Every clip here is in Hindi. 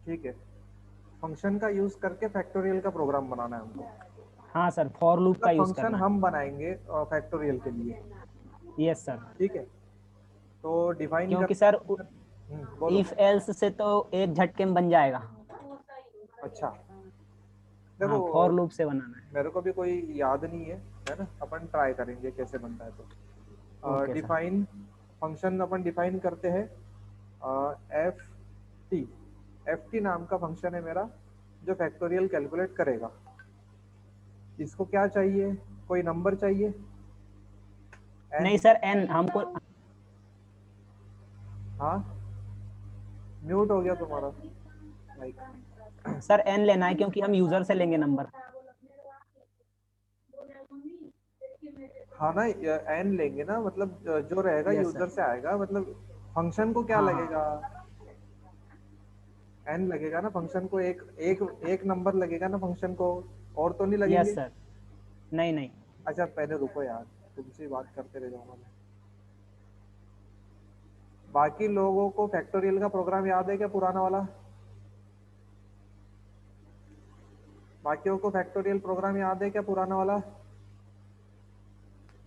ठीक है, फंक्शन का यूज करके फैक्टोरियल का प्रोग्राम बनाना है हमको। हाँ सर, फॉर लूप का मतलब यूज फंक्शन करना हम बनाएंगे फैक्टोरियल के लिए। है। Yes sir. ठीक है, तो डिफाइन क्योंकि करते सर हैं फिर। बोलो। इफ एल्स से तो एक झटके में बन जाएगा। अच्छा, हाँ, देखो फॉर लूप से बनाना मेरे को भी कोई याद नहीं है ना, अपन ट्राई करेंगे कैसे बनता है। है। तो ओके सर। डिफाइन फंक्शन अपन डिफाइन करते हैं एफ टी। एफ टी नाम का फंक्शन है मेरा, जो फैक्टोरियल कैलकुलेट करेगा। इसको क्या चाहिए, कोई नंबर चाहिए? एन? नहीं सर, एन हमको। हाँ, म्यूट हो गया तुम्हारा माइक। सर एन लेना है क्योंकि हम यूजर से लेंगे नंबर। हाँ ना, एन लेंगे ना, मतलब जो रहेगा यस यूजर सर। से आएगा, मतलब फंक्शन को क्या हाँ लगेगा? हाँ। एन लगेगा ना फंक्शन को, एक एक एक नंबर लगेगा ना फंक्शन को, और तो नहीं यस लगेंगे? सर। नहीं नहीं। अच्छा पहले रुको यार, तुमसे ही बात करते रह जाऊंगा मैं। बाकी लोगों को फैक्टोरियल का प्रोग्राम याद है क्या, पुराना वाला? बाकियों को फैक्टोरियल प्रोग्राम याद है क्या, पुराना वाला?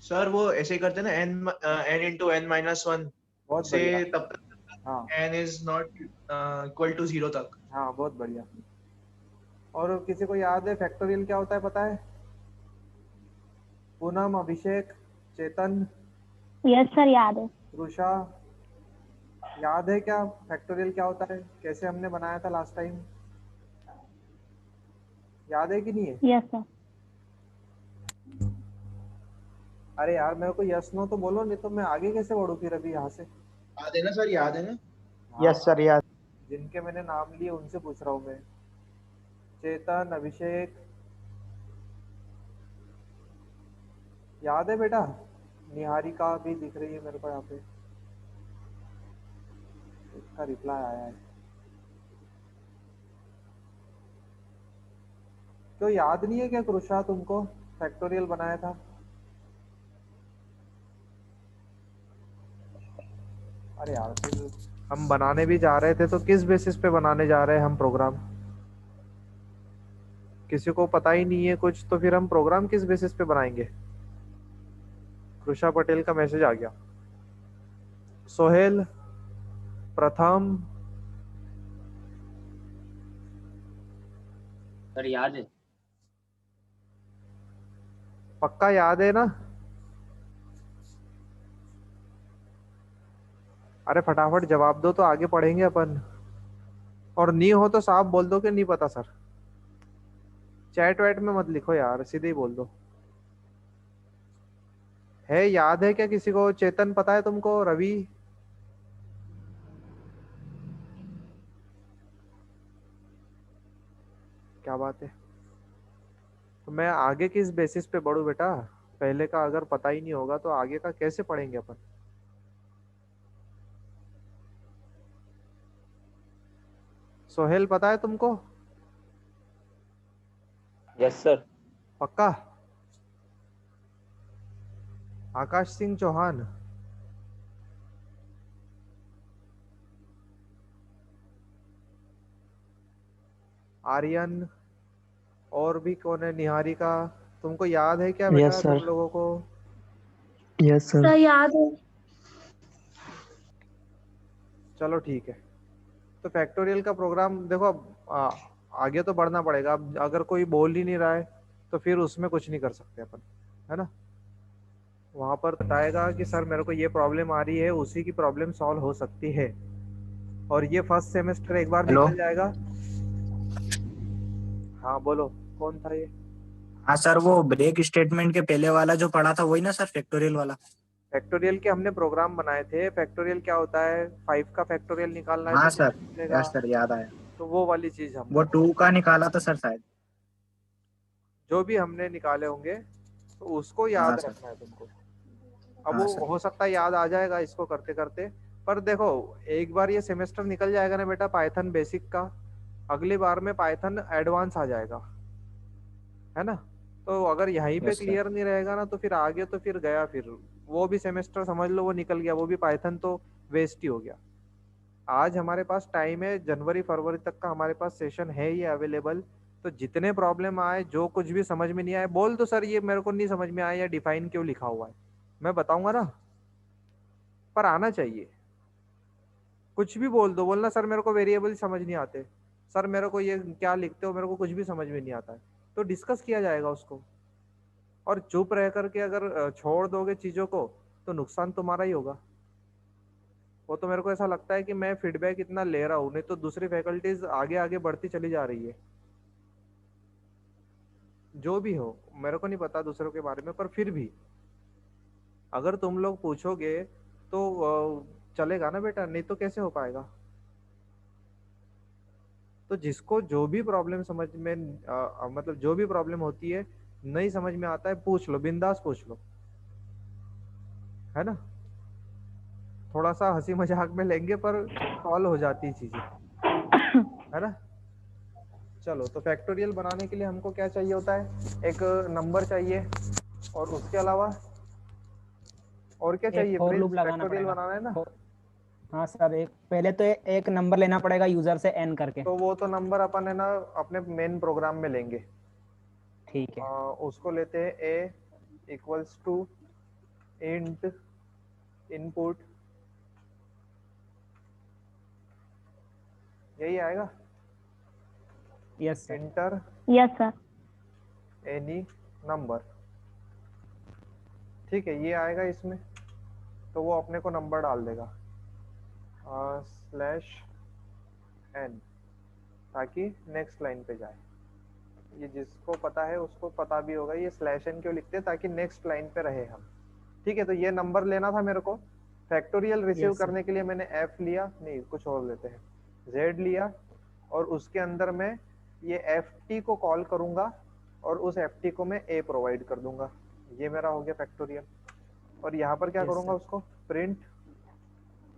सर वो ऐसे ही करते हैं ना, n into n minus one बहुत से बढ़िया। तब तक हाँ n is not equal to 0 तक। हाँ, बहुत बढ़िया। और किसी को याद है फैक्टोरियल क्या होता है, पता है? पूनम, अभिषेक, चेतन, यस सर, याद है। रुषा, याद है क्या फैक्टोरियल क्या होता है, कैसे हमने बनाया था लास्ट टाइम? याद है कि नहीं है? Yes sir. अरे यार मेरे को यस नो तो बोलो, नहीं तो मैं आगे कैसे बढ़ूँ फिर अभी यहाँ से। याद है ना सर, याद है ना? हाँ यस सर, याद। जिनके मैंने नाम लिए उनसे पूछ रहा हूँ मैं। चेतन, अभिषेक, याद है बेटा? निहारिका भी दिख रही है मेरे को यहाँ पे, इसका रिप्लाई आया है। क्यों याद नहीं है क्या कृषा तुमको, फैक्टोरियल बनाया था? अरे यार फिर हम बनाने भी जा रहे थे तो किस बेसिस पे बनाने जा रहे हैं हम प्रोग्राम? किसी को पता ही नहीं है कुछ, तो फिर हम प्रोग्राम किस बेसिस पे बनाएंगे? कृषा पटेल का मैसेज आ गया। सोहेल, प्रथम, सर याद है। पक्का याद है ना? अरे फटाफट जवाब दो तो आगे पढ़ेंगे अपन। और नहीं हो तो साफ बोल दो कि नहीं पता सर। चैट वैट में मत लिखो यार, सीधे ही बोल दो। है, याद है क्या किसी को? चेतन पता है तुमको? रवि? क्या बात है? तो मैं आगे किस बेसिस पे बढ़ूं बेटा? पहले का अगर पता ही नहीं होगा तो आगे का कैसे पढ़ेंगे अपन? सोहेल पता है तुमको? Yes sir. पक्का? आकाश सिंह चौहान, आर्यन, और भी कौन है, निहारिका, तुमको याद है क्या बेटा यस तुम सर। लोगों को? Yes sir. सर याद है। चलो ठीक है। तो फैक्टोरियल का प्रोग्राम देखो, अब आगे तो बढ़ना पड़ेगा। अब अगर कोई बोल ही नहीं रहा है तो फिर उसमें कुछ नहीं कर सकते अपन, है ना? वहां पर बताएगा कि सर मेरे को ये प्रॉब्लम आ रही है, उसी की प्रॉब्लम सॉल्व हो सकती है। और ये फर्स्ट सेमेस्टर एक बार हेलो। निकल जाएगा। हाँ बोलो, कौन था ये? हाँ सर, वो ब्रेक स्टेटमेंट के पहले वाला जो पढ़ा था वही ना सर, फैक्टोरियल वाला। फैक्टोरियल के हमने प्रोग्राम बनाए थे। फैक्टोरियल क्या होता है, 5 का फैक्टोरियल निकालना है तो हाँ सर। कितना मिलेगा? यस सर, याद आया। तो वो वाली चीज वो हमने 2 का निकाला था सर शायद। जो भी हमने निकाले होंगे तो उसको हाँ याद सर। रखना है तुमको। अब हाँ वो सर। हो सकता है याद आ जाएगा इसको करते करते। पर देखो, एक बार ये सेमेस्टर निकल जाएगा ना बेटा पाइथन बेसिक का, अगली बार में पाइथन एडवांस आ जाएगा, है ना? तो अगर यहीं पे यस सर। क्लियर नहीं रहेगा ना तो फिर आगे तो फिर गया, फिर वो भी सेमेस्टर समझ लो वो निकल गया, वो भी पाइथन तो वेस्ट ही हो गया। आज हमारे पास टाइम है, जनवरी फरवरी तक का हमारे पास सेशन है ये अवेलेबल। तो जितने प्रॉब्लम आए, जो कुछ भी समझ में नहीं आए, बोल दो सर ये मेरे को नहीं समझ में आया या डिफाइन क्यों लिखा हुआ है, मैं बताऊंगा ना, पर आना चाहिए। कुछ भी बोल दो, बोलना सर मेरे को वेरिएबल समझ नहीं आते, सर मेरे को ये क्या लिखते हो, मेरे को कुछ भी समझ में नहीं आता है, तो डिस्कस किया जाएगा उसको। और चुप रह करके अगर छोड़ दोगे चीजों को तो नुकसान तुम्हारा ही होगा। वो तो मेरे को ऐसा लगता है कि मैं फीडबैक इतना ले रहा हूँ, नहीं तो दूसरी फैकल्टीज आगे आगे बढ़ती चली जा रही है। जो भी हो, मेरे को नहीं पता दूसरों के बारे में, पर फिर भी अगर तुम लोग पूछोगे तो चलेगा ना बेटा, नहीं तो कैसे हो पाएगा। तो जिसको जो भी प्रॉब्लम समझ में मतलब जो भी प्रॉब्लम होती है, नहीं समझ में आता है, पूछ लो, बिंदास पूछ लो, है ना। थोड़ा सा हंसी मजाक में लेंगे पर सॉल्व हो जाती चीजें, है ना। चलो, तो फैक्टोरियल बनाने के लिए हमको क्या चाहिए होता है, एक नंबर चाहिए, और उसके अलावा और क्या एक चाहिए फॉर प्रिंस, लूप लगाना फैक्टोरियल पड़ेगा। बनाना है ना। हाँ सर, एक पहले तो एक नंबर लेना पड़ेगा यूजर से n करके। तो वो तो नंबर अपन है ना अपने मेन प्रोग्राम में लेंगे। ठीक है। उसको लेते हैं a equals to int input, यही आएगा, yes sir. Enter yes sir. Any number, ठीक है, ये आएगा इसमें। तो वो अपने को नंबर डाल देगा स्लैश n, ताकि नेक्स्ट लाइन पे जाए। ये जिसको पता है उसको पता भी होगा, ये स्लैश n क्यों लिखते हैं, ताकि नेक्स्ट लाइन पे रहे हम। ठीक है, तो ये नंबर लेना था मेरे को। Factorial receive yes sir. करने के लिए मैंने f लिया, नहीं कुछ और लेते हैं, z लिया, और उसके अंदर मैं ये ft को कॉल करूंगा, और उस ft को मैं a प्रोवाइड कर दूंगा। ये मेरा हो गया फैक्टोरियल। और यहाँ पर क्या यस करूंगा, सर। उसको print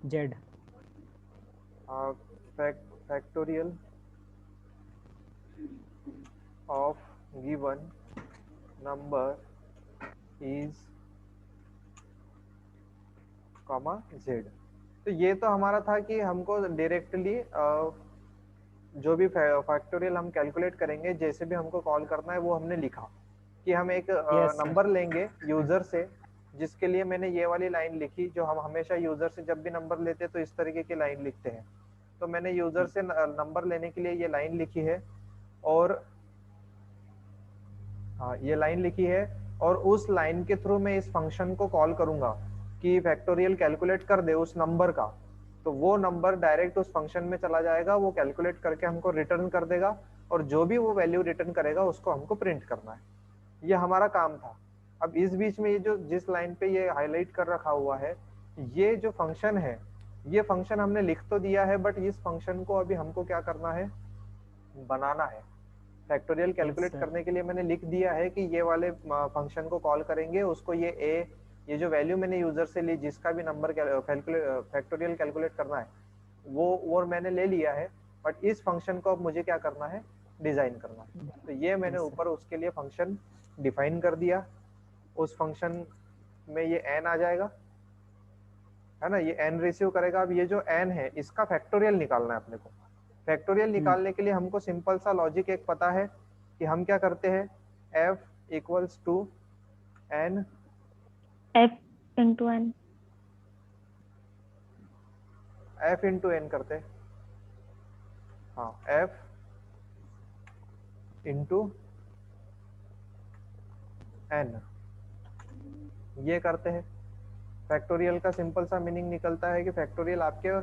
Z. Factorial of given number is comma Z. तो ये तो हमारा था कि हमको डायरेक्टली जो भी फैक्टोरियल हम कैलकुलेट करेंगे, जैसे भी हमको कॉल करना है वो हमने लिखा, कि हम एक यस सर। नंबर लेंगे यूजर से, जिसके लिए मैंने ये वाली लाइन लिखी, जो हम हमेशा यूजर से जब भी नंबर लेते हैं तो इस तरीके की लाइन लिखते हैं। तो मैंने यूजर से नंबर लेने के लिए ये लाइन लिखी है, और हाँ ये लाइन लिखी है, और उस लाइन के थ्रू मैं इस फंक्शन को कॉल करूंगा कि फैक्टोरियल कैलकुलेट कर दे उस नंबर का। तो वो नंबर डायरेक्ट उस फंक्शन में चला जाएगा, वो कैलकुलेट करके हमको रिटर्न कर देगा, और जो भी वो वैल्यू रिटर्न करेगा उसको हमको प्रिंट करना है। ये हमारा काम था। अब इस बीच में ये जो जिस लाइन पे ये हाईलाइट कर रखा हुआ है, ये जो फंक्शन है, ये फंक्शन हमने लिख तो दिया है, बट इस फंक्शन को अभी हमको क्या करना है, बनाना है। Factorial calculate sir. करने के लिए मैंने लिख दिया है कि ये वाले फंक्शन को कॉल करेंगे, उसको ये ये जो वैल्यू मैंने यूजर से ली, जिसका भी नंबर फैक्टोरियल कैलकुलेट करना है, वो मैंने ले लिया है, बट इस फंक्शन को अब मुझे क्या करना है, डिजाइन करना है। तो ये मैंने यस सर। ऊपर उसके लिए फंक्शन डिफाइन कर दिया। उस फंक्शन में ये n आ जाएगा, है ना, ये n रिसीव करेगा। अब ये जो n है, इसका फैक्टोरियल निकालना है अपने को। फैक्टोरियल निकालने के लिए हमको सिंपल सा लॉजिक एक पता है कि हम क्या करते हैं, f equals to n f into n। f into n करते हैं, हाँ f इंटू n, ये करते हैं। फैक्टोरियल का सिंपल सा मीनिंग निकलता है कि फैक्टोरियल आपके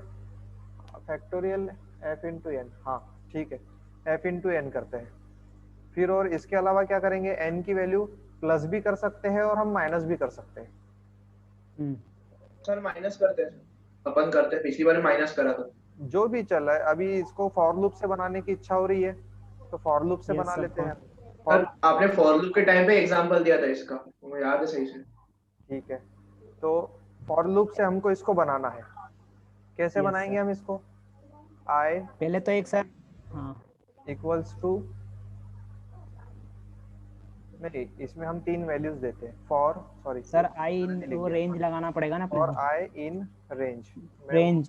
फैक्टोरियल f इंटू n, हाँ ठीक है, f इंटू n करते हैं। फिर और इसके अलावा क्या करेंगे, n की वैल्यू प्लस भी कर सकते हैं और हम माइनस भी कर सकते हैं। सर माइनस करते हैं, अपन करते हैं, पिछली बार माइनस करा था। जो भी चल रहा है, अभी इसको फॉर लूप से बनाने की इच्छा हो रही है तो फॉर लूप से Yes, बना sir, लेते हैं। सर आपने फॉर लूप के टाइम पे एग्जांपल दिया था इसका, मुझे याद है सही से। ठीक है, तो फॉर लूप से हमको इसको बनाना है। कैसे Yes, बनाएंगे sir. हम इसको, i पहले तो एक सर, हाँ इक्वल्स टू, नहीं इसमें हम 3 वैल्यूज देते हैं, फॉर सॉरी सर आई वो रेंज लगाना पड़ेगा ना फॉर पहले। i इन रेंज, रेंज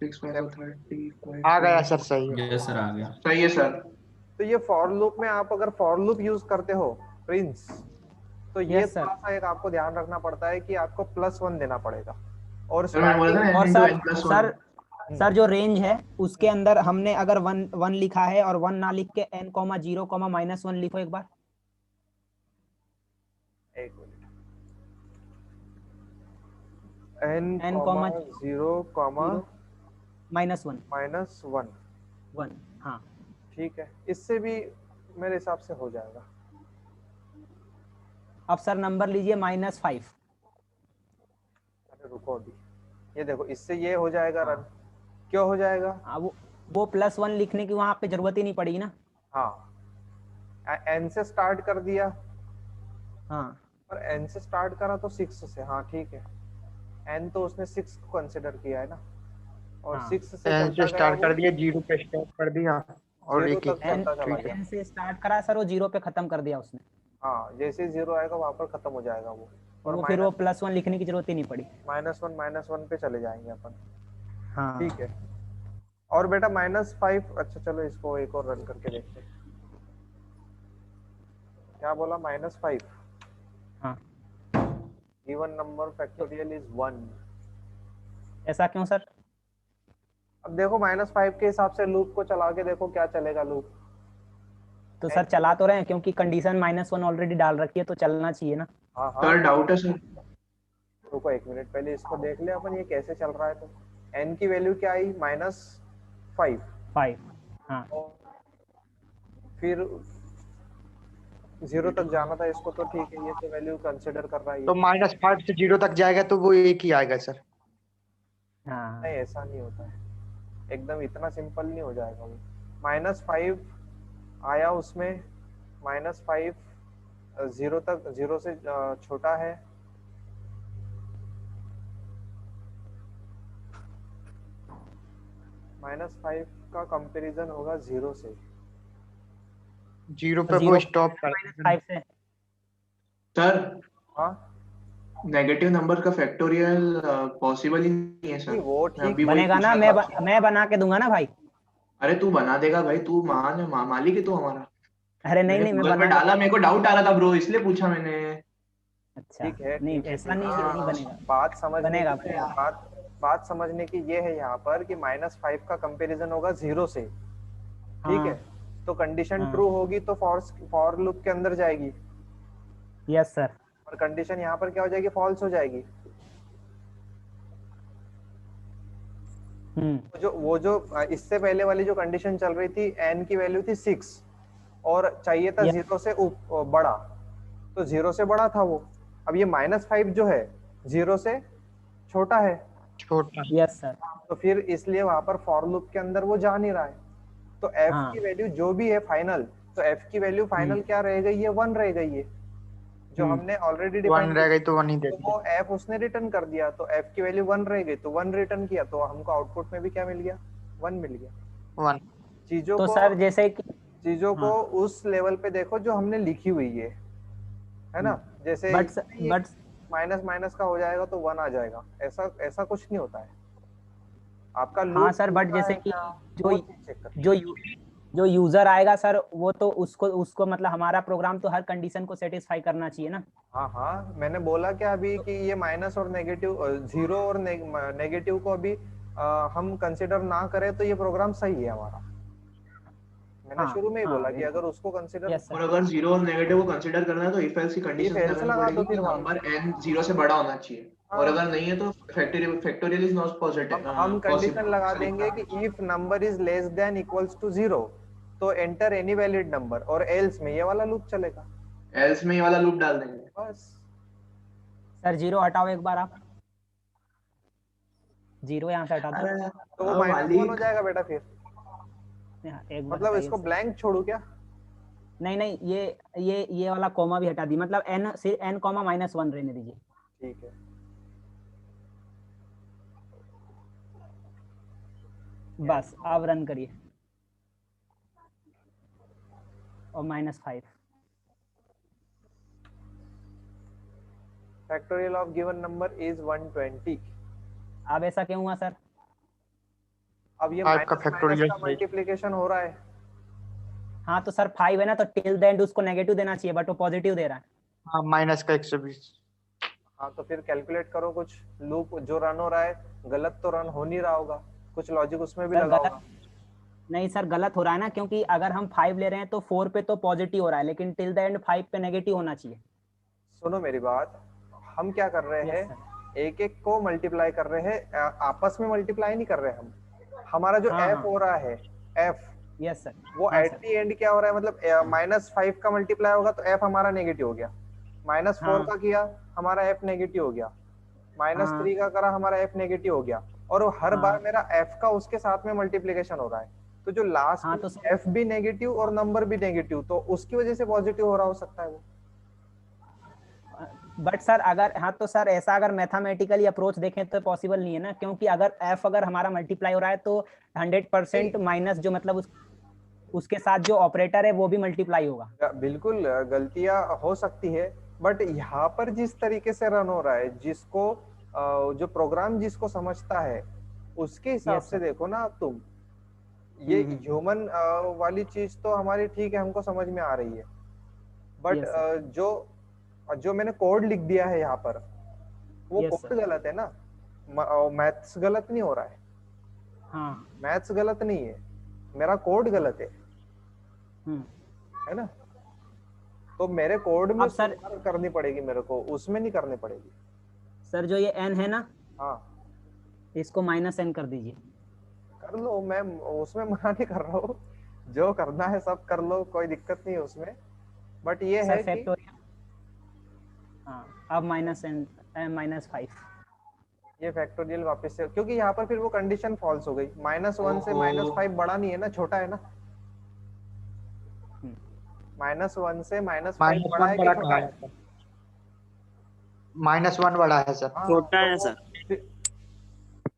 6 5 30 आ गया सर, सही है। यस सर आ गया। सही है सर। तो ये फॉर लूप में आप अगर फॉर लूप यूज करते हो प्रिंस, तो ये Yes, sir. थोड़ा सा एक आपको ध्यान रखना पड़ता है कि आपको +1 देना पड़ेगा। और सर मैंने बोला था स्टार्टिंग ना और n sir into n plus sir 1। Sir जो रेंज है उसके अंदर हमने अगर 1 लिखा है और 1 ना लिख के n,0, -1 लिखो एक बार। एक मिनट, n, n, 0, -1 -1। 1 हाँ ठीक है, इससे भी मेरे हिसाब से हो जाएगा। अब सर नंबर लीजिए -5। अरे रुको अभी, ये देखो इससे ये हो जाएगा हाँ। रन। क्यों हो जाएगा? हाँ वो +1 लिखने की वहां पे जरूरत ही नहीं पड़ेगी ना। हाँ, n से स्टार्ट कर दिया, हाँ और n से स्टार्ट करा तो 6 से। हाँ ठीक है, n तो उसने 6 को कंसिडर किया है ना, और हाँ। 6 से n चलता से गया स्टार्ट वो कर दिया, 0 पे स्टॉप कर दिया और 0 एक तक एक n चलता चला ठीक है। गया। n से स्टार्ट करा सर, वो 0 पे खत्म कर दिया उसने, हाँ, जैसे ही 0 आएगा वहां पर खत्म हो जाएगा वो। तो और वो फिर वो +1 लिखने की जरूरत ही नहीं पड़ी। -1 पे चले जाएंगे अपन। हाँ ठीक है, और बेटा -5। अच्छा चलो इसको एक और रन करके देखते हैं। क्या बोला? -5। हाँ। Given number factorial is 1। ऐसा क्यों सर? अब देखो -5 के हिसाब से लूप को चला के देखो क्या चलेगा लूप। तो सर चला तो रहे हैं, क्योंकि कंडीशन -1 ऑलरेडी डाल रखी है तो चलना चाहिए ना। हाँ हाँ, सर डाउट है सर। रुको एक मिनट, पहले इसको देख ले अपन ये कैसे चल रहा है। तो n की वैल्यू क्या आई? -5। 5 हाँ। फिर 0 तक जाना था इसको, तो ठीक है, ये तो वैल्यू कंसिडर कर रहा है ये। तो -5 से 0 तक जाएगा तो वो एक ही आएगा सर। हाँ नहीं, ऐसा नहीं होता है, एकदम इतना सिंपल नहीं हो जाएगा वो। -5 आया उसमें, -5 0 तक, 0 से छोटा है। -5 का कंपैरिजन होगा 0 से। 0 तो पे वो 0 स्टॉप कर देगा। -5 से सर हाँ नेगेटिव नंबर का फैक्टोरियल पॉसिबल ही नहीं है नहीं, सर। वो मैं ठीक अभी वही बनेगा पूछ ना, रहा था आपसे। मैं बना के दूंगा ना भाई। अरे तू बना देगा भाई, तू महान है, मालिक है तू हमारा। अरे नहीं मैंने नहीं, मैं गूगल पे बना के डाला, मेरे को डाउट आ रहा था ब्रो, इसलिए पूछा मैंने। अच्छा ठीक है, नहीं, ठीक है, ऐसा ठीक नहीं है। है कि नहीं हाँ बनेगा। बात समझने बनेगा की बनेगा। बात समझने की ये है यहाँ पर कि -5 का कंपैरिजन होगा 0 से। ठीक है, हाँ तो कंडीशन हाँ ट्रू होगी तो फॉर लूप के अंदर जाएगी, यस सर। और कंडीशन यहाँ पर क्या हो जाएगी? फॉल्स हो जाएगी। वो जो इससे पहले वाली जो कंडीशन चल रही थी, n की वैल्यू थी 6 और चाहिए था Yes. 0 से बड़ा, तो 0 से बड़ा था वो। अब ये -5 जो है 0 से छोटा है, छोटा। Yes sir. तो फिर इसलिए वहां पर फॉर लूप के अंदर वो जा नहीं रहा है। तो f हाँ। की वैल्यू जो भी है फाइनल, तो f की वैल्यू फाइनल क्या रह गई है? 1 रह गई है, जो हमने ऑलरेडी 1 डिफाइन रह गई तो 1 ही दे तो दिया। वो f उसने रिटर्न कर दिया, तो f की वैल्यू 1 रह गई तो 1 रिटर्न किया, तो हमको आउटपुट में भी क्या मिल गया? 1 मिल गया। 1। चीजों तो को सर जैसे कि चीजों को उस लेवल पे देखो जो हमने लिखी हुई है ना। जैसे बट माइनस माइनस का हो जाएगा तो 1 आ जाएगा, ऐसा ऐसा कुछ नहीं होता है। आपका हाँ लूप सर, बट चलता जैसे है कि क्या, जो वो चीज चेक कर। जो जो यूजर आएगा सर, वो तो उसको मतलब हमारा प्रोग्राम तो हर कंडीशन को सेटिस्फाई करना चाहिए ना। हाँ हाँ, मैंने बोला क्या अभी कि ये माइनस और नेगेटिव, 0 और नेगेटिव को अभी हम कंसिडर ना करें तो ये प्रोग्राम सही है हमारा। मैंने हाँ शुरू में ही हाँ बोला कि बिल्कुल। अगर उसको कंसिडर, यस और सर। अगर 0 और नेगेटिव को कंसीडर करना है तो इफ एल्स की कंडीशन else लगानी लगा दो पड़ेगी कि फिर वहां। नंबर n 0 से बड़ा होना चाहिए, और अगर नहीं है तो फैक्टोरियल इज नॉट पॉजिटिव हम कंडीशन पॉसिबल, लगा ऐसा लिखना देंगे है। कि if number is less than equals to 0 तो एंटर एनी वैलिड नंबर, और एल्स में ये वाला लूप चलेगा। एल्स में ये वाला लूप डाल देंगे। बस सर 0 हटाओ एक बार आप, 0 यहाँ से हटा दो। अरे तो वो -1 हो मालिक, जाएगा बेटा फिर। यहाँ एक बार मतलब हटाइए इसको सर। ब्लैंक छोड़ू क्या? नहीं नहीं, ये वाला कॉमा भी हटा दी, मतलब n से n, -1 रहने दीजिए। ठीक है, बस अब रन करिए, और -5। Factorial of given number is 120। अब ऐसा क्यों हुआ सर? अब ये 5 का माइनस फैक्टोरियल का मल्टीप्लीकेशन हो रहा है। हाँ तो सर 5 है ना, तो टिल द एंड उसको नेगेटिव देना चाहिए, बट वो पॉजिटिव दे रहा है। हाँ माइनस का 120। हाँ तो फिर कैलकुलेट करो, कुछ लूप जो रन हो रहा है गलत तो रन हो नहीं रहा होगा, कुछ लॉजिक उसमें भी सर लगा गलत होगा। नहीं सर, गलत हो रहा है ना, क्योंकि अगर हम 5 ले रहे हैं तो 4 पे तो पॉजिटिव हो रहा है, लेकिन टिल द एंड 5 पे नेगेटिव होना चाहिए। सुनो मेरी बात, हम क्या कर रहे यस हैं, सर। एक एक को मल्टीप्लाई कर रहे हैं, आपस में मल्टीप्लाई नहीं कर रहे हम। हमारा जो हाँ एफ हाँ हो रहा है, एफ, यस सर। वो हाँ एट सर। दी एंड क्या हो रहा है, मतलब -5 का मल्टीप्लाई होगा तो एफ हमारा नेगेटिव हो गया, -4 हाँ का किया हमारा एफ नेगेटिव हो गया, हाँ -3 का करा हमारा एफ नेगेटिव हो गया, और वो हर बार हाँ मेरा एफ का उसके साथ में मल्टीप्लिकेशन हो रहा है, तो जो लास्ट हाँ में तो सर, एफ भी नेगेटिव और नंबर भी नेगेटिव, तो उसकी वजह से पॉजिटिव हो रहा हो सकता है वो। बट सर अगर, हाँ तो सर ऐसा अगर मैथमेटिकली अप्रोच देखें तो पॉसिबल नहीं है ना, क्योंकि अगर एफ अगर हमारा मल्टीप्लाई हो रहा है तो 100% माइनस जो मतलब उसके साथ जो ऑपरेटर है वो भी मल्टीप्लाई होगा। बिल्कुल गलतियां हो सकती है, बट यहाँ पर जिस तरीके से रन हो रहा है, जिसको जो प्रोग्राम जिसको समझता है उसके हिसाब यस से सर। देखो ना अब तुम, ये ह्यूमन वाली चीज तो हमारी ठीक है, हमको समझ में आ रही है, बट यस सर। जो जो मैंने कोड लिख दिया है यहाँ पर, वो यस कोड सर। गलत है ना, मैथ्स गलत नहीं हो रहा है, हाँ। मैथ्स गलत नहीं है, मेरा कोड गलत हम्म। है ना, तो मेरे कोड में अब सर, सुधार करनी पड़ेगी मेरे को, उसमें नहीं करनी पड़ेगी। सर जो ये n है ना, हाँ इसको -n कर दीजिए। कर लो, मैं उसमें मना नहीं कर रहा हूँ, जो करना है सब कर लो, कोई दिक्कत नहीं है उसमें, बट ये सर है कि फैक्टोरियल, हाँ अब -5। ये फैक्टोरियल वापस से, क्योंकि यहाँ पर फिर वो कंडीशन फॉल्स हो गई, -1 से ओहो। -5 बड़ा नहीं है ना, छोटा है ना, -1 से -5 बड़ा -1 है कि बड़ा छोटा कहाँ है? है? -1 बड़ा है सर। हाँ छोटा तो है वो सर, फिर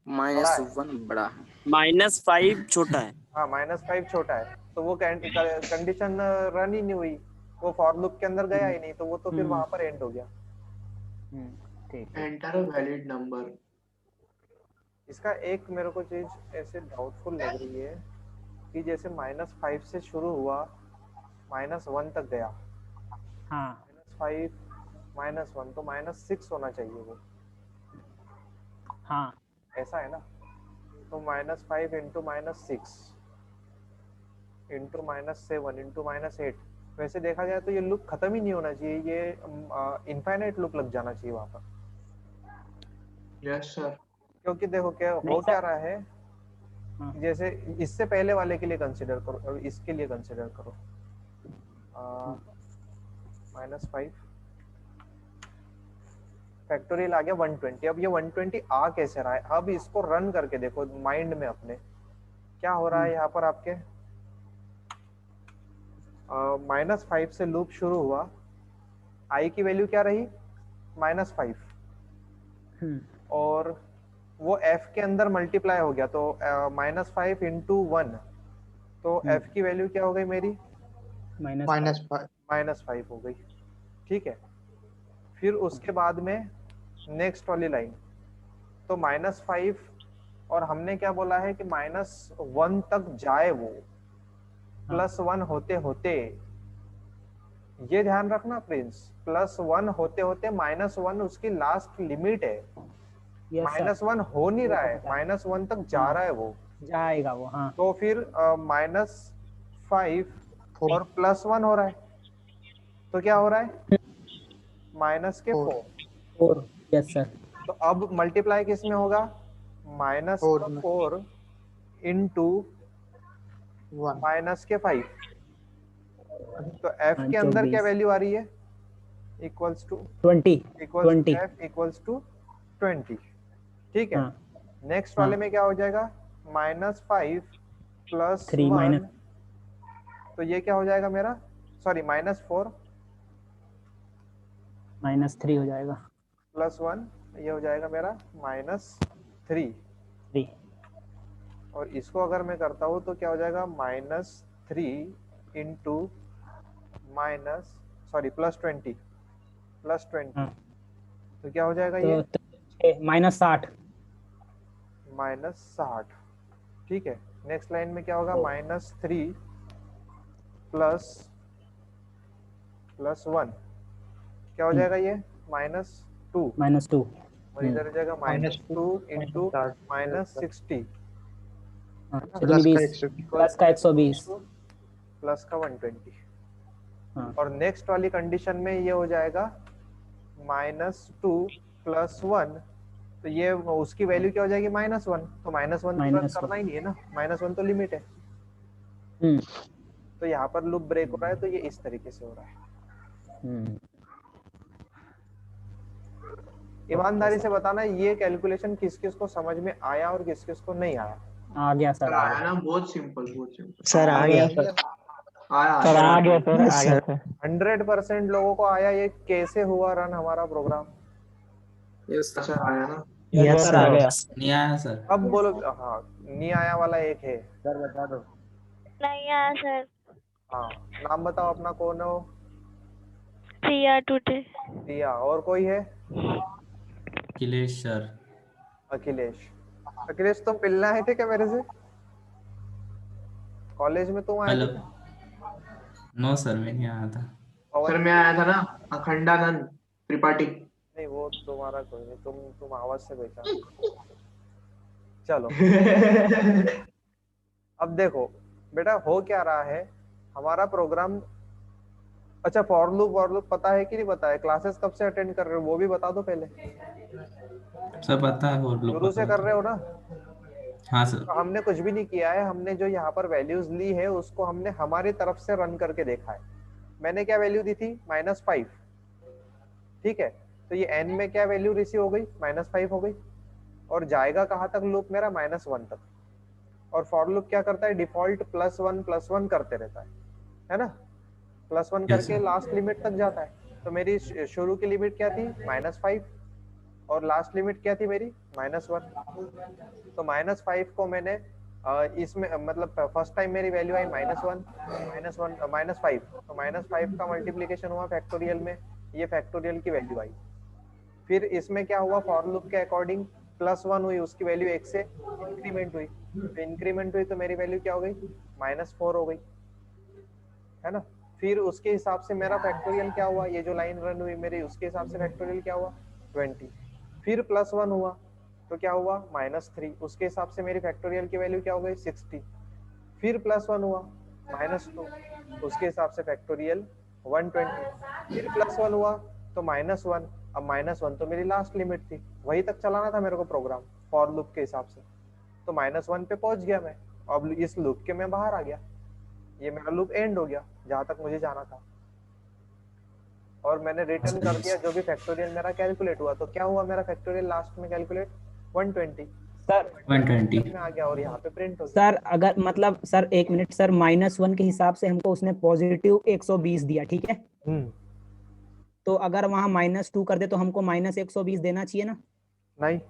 बड़ा है, -1 बड़ा है, -5 छोटा है। हाँ -5 छोटा है, तो वो कंडीशन रन ही नहीं हुई, वो फॉर लूप के अंदर गया ही नहीं, तो वो तो फिर वहां पर एंड हो गया। ठीक। Enter a valid number. इसका एक मेरे को चीज ऐसे डाउटफुल लग रही है कि जैसे -5 से शुरू हुआ, -1 तक गया, हाँ -5 -1 तो -6 होना चाहिए वो, हाँ ऐसा है ना, तो -5 इंटू -6 इंटू -7 इंटू -8, वैसे देखा जाए तो ये लूप खत्म ही नहीं होना चाहिए, ये इनफाइनाइट लूप लग जाना चाहिए वहां पर। Yes sir. क्योंकि देखो क्या हो नहीं क्या सर। रहा है, हाँ। जैसे इससे पहले वाले के लिए कंसिडर करो, और इसके लिए कंसिडर करो, -5 फैक्टोरियल आ गया 120, अब ये 120 आ कैसे रहा है, अब इसको रन करके देखो माइंड में अपने, क्या हो रहा है यहाँ पर आपके, -5 से लूप शुरू हुआ, आई की वैल्यू क्या रही, -5, और वो एफ के अंदर मल्टीप्लाई हो गया, तो -5 इंटू 1, तो एफ की वैल्यू क्या हो गई मेरी, -5। -5 हो गई, ठीक है। फिर उसके बाद में नेक्स्ट वाली लाइन, तो -5, और हमने क्या बोला है कि -1 तक जाए वो, +1 होते होते, ये ध्यान रखना प्रिंस, +1 होते होते -1 उसकी लास्ट लिमिट है, -1 हो नहीं रहा है, -1 तक जा रहा है वो, जाएगा वो। हाँ तो फिर -5 और +1 हो रहा है, तो क्या हो रहा है, -4, 4। Yes sir. तो अब मल्टीप्लाई किस में होगा, -4 इंटू -5, तो f के अंदर क्या वैल्यू आ रही है, equals to 20। f equals to 20, ठीक है। नेक्स्ट वाले में क्या हो जाएगा, -5 3 +1, तो ये क्या हो जाएगा मेरा, सॉरी -4 -3 हो जाएगा, +1, ये हो जाएगा मेरा -3, और इसको अगर मैं करता हूँ तो क्या हो जाएगा, -3 इंटू +20, तो क्या हो जाएगा ये, -60। -60, ठीक है, नेक्स्ट लाइन में क्या होगा, -3 प्लस 1 क्या हो जाएगा, ये -2 -2 और इधर हो जाएगा -2 इंटू -60 प्लस का 120 प्लस का 120 प्लस का 120। हाँ। और नेक्स्ट वाली कंडीशन में ये हो जाएगा -2 प्लस 1, तो ये उसकी वैल्यू क्या हो जाएगी, -1, तो -1 तो रन करना ही नहीं है ना, -1 तो लिमिट है। तो यहाँ पर लूप ब्रेक हो रहा है, तो ये इस तरीके से हो रहा है। ईमानदारी से बताना ये कैलकुलेशन किस किस को समझ में आया और किस किस को नहीं आया। आ गया सर, आ आया गया ना, बहुत सिंपल सर आ गया सर, आया सर, आ गया सर, यस आ गया सर। 100% लोगों को आया, ये कैसे हुआ रन हमारा प्रोग्राम। सर आया ना। यस सर, आ सर। गया। नहीं आया सर। अब बोलो, हाँ नहीं आया वाला एक है, सर बता दो। नहीं आया सर। हाँ नाम बताओ अपना, कौन हो। प्रिया टुडे। दिया, और कोई है। अखिलेश सर। अखिलेश। अखिलेश तुम मिलना आए थे क्या मेरे से, कॉलेज में तुम आए थे क्या? नो सर, मैं नहीं आया था। पवन सर मैं आया था ना, अखंडानंद त्रिपाठी। नहीं वो तुम्हारा कोई नहीं, तुम आवाज से पहचान। चलो अब देखो बेटा, हो क्या रहा है हमारा प्रोग्राम। अच्छा, फॉर लूप पता है कि नहीं पता है, क्लासेस कब से अटेंड कर रहे हो वो भी बता दो पहले। सर पता है, और लोग शुरू से कर रहे हो ना। हाँ सर। तो हमने कुछ भी नहीं किया है, हमने जो यहाँ पर वैल्यूज ली है उसको हमने हमारी तरफ से रन करके देखा है। मैंने क्या वैल्यू दी थी, -5, ठीक है। तो ये n में क्या वैल्यू रिसीव हो गई, -5 हो गई, और जाएगा कहाँ तक लूप मेरा, -1 तक। और फॉर लूप क्या करता है, डिफॉल्ट +1 करते रहता है ना, +1 करके लास्ट लिमिट तक जाता है। तो मेरी शुरू की लिमिट क्या थी, -5, और लास्ट लिमिट क्या थी मेरी, -1। तो -5 को मैंने इसमें मतलब फर्स्ट टाइम मेरी वैल्यू आई -1, -5, तो -5 का मल्टीप्लीकेशन हुआ फैक्टोरियल में, ये फैक्टोरियल की वैल्यू आई। फिर इसमें क्या हुआ, फॉर लूप के अकॉर्डिंग +1 हुई, उसकी वैल्यू 1 से इंक्रीमेंट हुई, तो इंक्रीमेंट हुई तो मेरी वैल्यू क्या हो गई, -4 हो गई, है ना। फिर उसके हिसाब से मेरा फैक्टोरियल क्या हुआ, ये जो लाइन रन हुई मेरी, उसके हिसाब से फैक्टोरियल क्या हुआ, 20। फिर +1 हुआ तो क्या हुआ, -3, उसके हिसाब से मेरी फैक्टोरियल की वैल्यू क्या हो गई, 60। फिर +1 हुआ, -2, उसके हिसाब से फैक्टोरियल 120। फिर +1 हुआ तो -1, अब -1 तो मेरी लास्ट लिमिट थी, वही तक चलाना था मेरे को प्रोग्राम फॉर लूप के हिसाब से। तो -1 पे पहुंच गया मैं, अब इस लूप के मैं बाहर आ गया, ये मेरा लूप एंड हो गया जहां तक मुझे जाना था, और मैंने रिटर्न कर दिया जो भी फैक्टोरियल मेरा कैलकुलेट हुआ। तो क्या हुआ मेरा फैक्टोरियल लास्ट में कैलकुलेट, 120 सर 120 में आ गया, और यहाँ पे प्रिंट हो गया। सर अगर मतलब सर 1 मिनट सर, -1 के हिसाब से हमको उसने पॉजिटिव 120 दिया, ठीक है। तो अगर वहां -2 कर दे तो हमको -120 देना चाहिए ना। नहीं,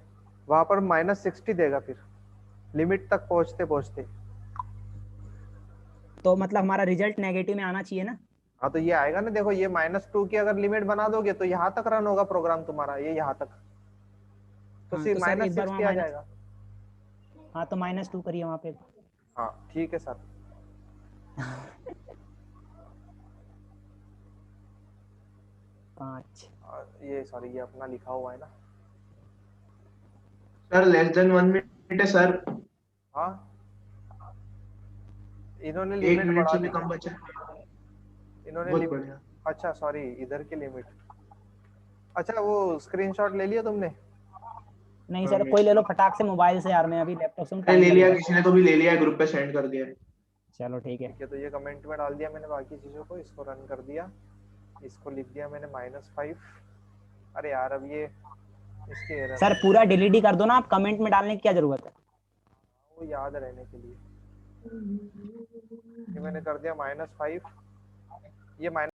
वहां पर -60 देगा फिर लिमिट तक पहुंचते पहुंचते। तो मतलब हमारा रिजल्ट नेगेटिव में आना चाहिए ना। हाँ तो ये आएगा ना, देखो ये -2 की अगर लिमिट बना दोगे तो यहाँ तक रन होगा प्रोग्राम तुम्हारा, ये यहाँ तक, तो हाँ, सिर्फ तो सर एक बार -60 आ वहाँ जाएगा। हाँ तो -2 करिए वहाँ पे। हाँ ठीक है सर। ये सॉरी, ये अपना लिखा हुआ है ना सर, लेस देन 1 मिनट है सर। हाँ, इन्होंने 1 लिमिट मिनट बढ़ा से दी, भी कम बचा। इन्होंने बहुत लिमिट, बढ़िया। अच्छा सॉरी इधर की लिमिट। अच्छा वो स्क्रीनशॉट ले लिया तुमने? नहीं सर, कोई ले लो फटाक से मोबाइल से यार, मैं अभी लैपटॉप से अरे ले टाइम लिया, लगेगा। किसी ने तो भी ले लिया है, ग्रुप पे सेंड कर दिया है। चलो ठीक है। ठीक है, तो ये कमेंट में डाल दिया मैंने बाकी चीजों को, इसको रन कर दिया, इसको लिख दिया मैंने -5। अरे यार अब ये इसके एरर सर पूरा डिलीट ही कर दो ना आप, कमेंट में डालने की क्या जरूरत है। वो याद रहने के लिए, ये मैंने कर दिया -5, ये